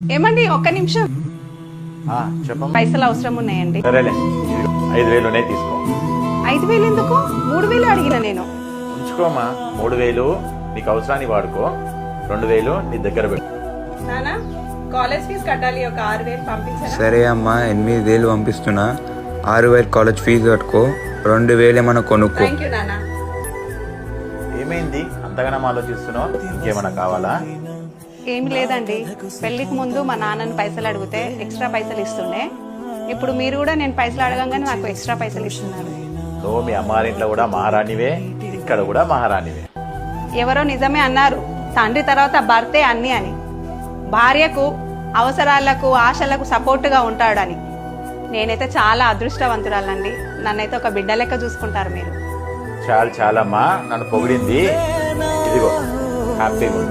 ఏమండి ఒక్క నిమిషం, చెప్పమ్మా. పైసలు అవసరం ఉన్నాయండి. సరేలే, 5,000 ఉన్నాయి, తీసుకో. 5,000 ఎందుకు? 3,000 అడిగిన నేను. ఉంచుకోమా, 3,000 నీకు అవసరానికి వాడుకో, 2,000 నీ దగ్గర పెట్టు. నానా కాలేజ్ ఫీజు కట్టాలి, ఒక 6,000 పంపించారా? సరే అమ్మా, 8,000 పంపిస్తున్నా. 6,000 కాలేజ్ ఫీజు కట్టుకో, 2,000 ఏమన్నా కొనుక్కో. థ్యాంక్ యూ నానా. ఏమైంది అంతగానం ఆలోచిస్తున్నావు? ఇంకేమన్నా కావాలా? ఏమి లేదండి, పెళ్లికి ముందు మా నాన్నని పైసలు అడిగితే ఎక్స్ట్రా పైసలు ఇస్తుండే. ఇప్పుడు మీరు కూడా నేను పైసలు అడగంగానే నాకు ఎక్స్ట్రా పైసలు ఇస్తున్నారు. నువ్వు మీ అమ్మారింట్లో కూడా మహారాణివే, ఇక్కడ కూడా మహారాణివే. ఎవరో నిజమే అన్నారు, తండ్రి తర్వాత భర్తే అన్ని అని. భార్యకు అవసరాలకు ఆశలకు సపోర్టుగా ఉంటాడని. నేనైతే చాలా అదృష్టవంతురాలండి. నన్నైతే ఒక బిడ్డ లెక్క చూసుకుంటారు మీరు. చాలమ్మా, నన్ను పొగిడింది. ఇదిగో హ్యాపీగా